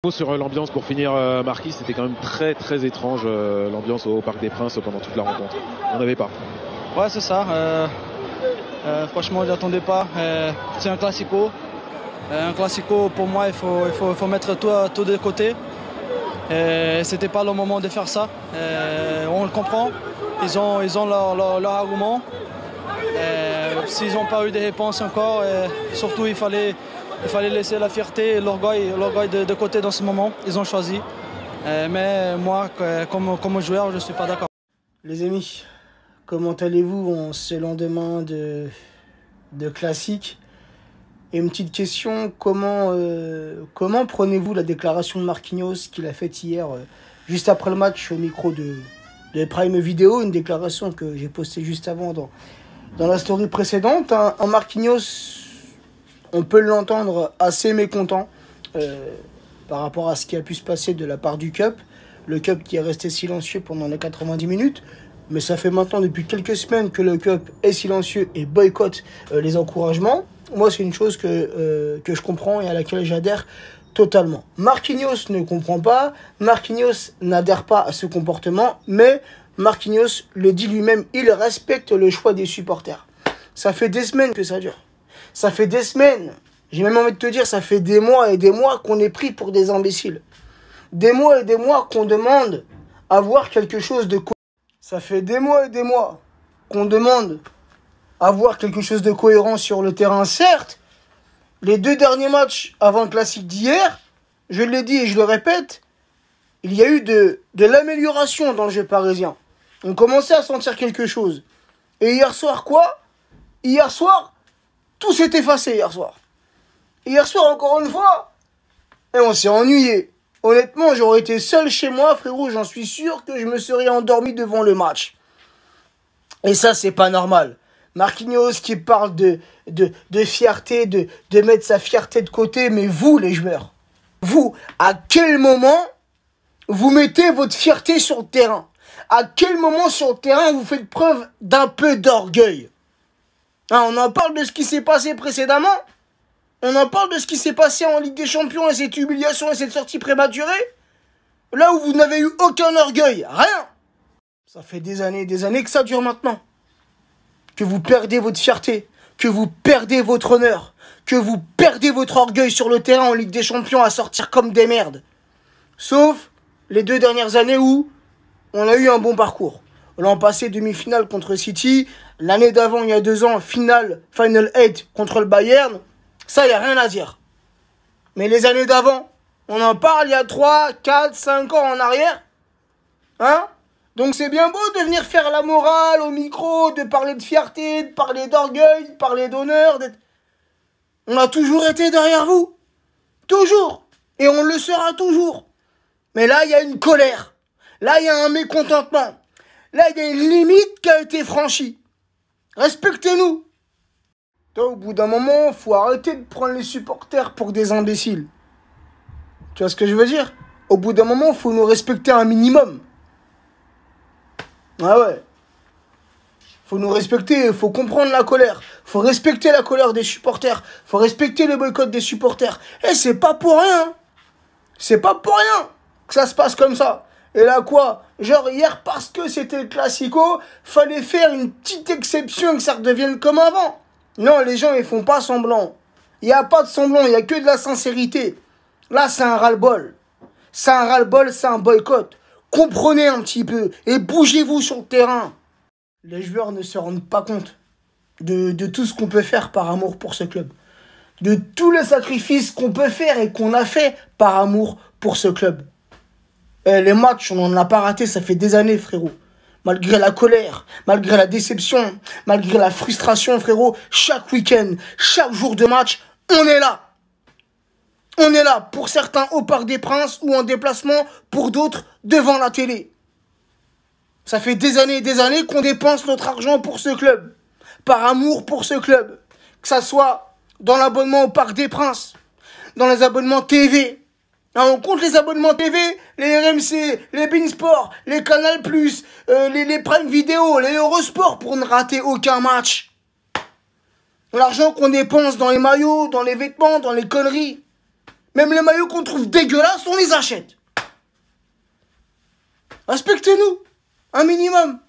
Sur l'ambiance pour finir, Marquis, c'était quand même très étrange l'ambiance au Parc des Princes pendant toute la rencontre. On n'avait pas. Ouais, c'est ça. Franchement, je l'attendais pas. C'est un classico. Un classico, pour moi, il faut mettre tout de côté. C'était pas le moment de faire ça. On le comprend. Ils ont leur argument. S'ils n'ont pas eu de réponse encore, surtout il fallait laisser la fierté et l'orgueil de côté dans ce moment. Ils ont choisi. Mais moi, comme joueur, je ne suis pas d'accord. Les amis, comment allez-vous en ce lendemain de classique? Et une petite question, comment prenez-vous la déclaration de Marquinhos qu'il a faite hier, juste après le match au micro de Prime Video, une déclaration que j'ai postée juste avant dans la story précédente. Un Marquinhos, on peut l'entendre assez mécontent par rapport à ce qui a pu se passer de la part du Cup. Le Cup qui est resté silencieux pendant les 90 minutes. Mais ça fait maintenant depuis quelques semaines que le Cup est silencieux et boycotte les encouragements. Moi, c'est une chose que je comprends et à laquelle j'adhère totalement. Marquinhos ne comprend pas. Marquinhos n'adhère pas à ce comportement. Mais Marquinhos le dit lui-même, il respecte le choix des supporters. Ça fait des semaines que ça dure. Ça fait des semaines, j'ai même envie de te dire, ça fait des mois et des mois qu'on est pris pour des imbéciles. Des mois et des mois qu'on demande à voir quelque chose de cohérent. Ça fait des mois et des mois qu'on demande à voir quelque chose de cohérent sur le terrain. Certes, les 2 derniers matchs avant le classique d'hier, je l'ai dit et je le répète, il y a eu de l'amélioration dans le jeu parisien. On commençait à sentir quelque chose. Et hier soir, quoi? Hier soir, tout s'est effacé hier soir. Hier soir, encore une fois, et on s'est ennuyé. Honnêtement, j'aurais été seul chez moi, frérot, j'en suis sûr que je me serais endormi devant le match. Et ça, c'est pas normal. Marquinhos qui parle de fierté, de mettre sa fierté de côté, mais vous, les joueurs, vous, à quel moment vous mettez votre fierté sur le terrain? À quel moment sur le terrain vous faites preuve d'un peu d'orgueil? On en parle de ce qui s'est passé précédemment. On en parle de ce qui s'est passé en Ligue des Champions et cette humiliation et cette sortie prématurée. Là où vous n'avez eu aucun orgueil. Rien. Ça fait des années que ça dure maintenant. Que vous perdez votre fierté. Que vous perdez votre honneur. Que vous perdez votre orgueil sur le terrain en Ligue des Champions à sortir comme des merdes. Sauf les 2 dernières années où on a eu un bon parcours. L'an passé, demi-finale contre City. L'année d'avant, il y a 2 ans, Final 8 contre le Bayern. Ça, il n'y a rien à dire. Mais les années d'avant, on en parle il y a 3, 4, 5 ans en arrière. Donc c'est bien beau de venir faire la morale au micro, de parler de fierté, de parler d'orgueil, de parler d'honneur. On a toujours été derrière vous. Toujours. Et on le sera toujours. Mais là, il y a une colère. Là, il y a un mécontentement. Là, il y a une limite qui a été franchie. Respectez-nous. Au bout d'un moment, il faut arrêter de prendre les supporters pour des imbéciles. Tu vois ce que je veux dire? Au bout d'un moment, il faut nous respecter un minimum. Ah ouais. Faut nous respecter, il faut comprendre la colère. Faut respecter la colère des supporters. Faut respecter le boycott des supporters. Et c'est pas pour rien. C'est pas pour rien que ça se passe comme ça. Et là quoi? Genre hier, parce que c'était le classico, fallait faire une petite exception que ça redevienne comme avant. Non, les gens, ils font pas semblant. Il n'y a pas de semblant, il n'y a que de la sincérité. Là, c'est un ras-le-bol. C'est un ras-le-bol, c'est un boycott. Comprenez un petit peu et bougez-vous sur le terrain. Les joueurs ne se rendent pas compte de tout ce qu'on peut faire par amour pour ce club. De tous les sacrifices qu'on peut faire et qu'on a fait par amour pour ce club. Et les matchs, on n'en a pas raté, ça fait des années, frérot. Malgré la colère, malgré la déception, malgré la frustration, frérot, chaque week-end, chaque jour de match, on est là. On est là, pour certains au Parc des Princes ou en déplacement, pour d'autres devant la télé. Ça fait des années qu'on dépense notre argent pour ce club. Par amour pour ce club. Que ça soit dans l'abonnement au Parc des Princes, dans les abonnements TV. On compte les abonnements TV, les RMC, les Beansport, les Canal+, les Prime Video, les Eurosport pour ne rater aucun match. L'argent qu'on dépense dans les maillots, dans les vêtements, dans les conneries. Même les maillots qu'on trouve dégueulasses, on les achète. Respectez-nous, un minimum.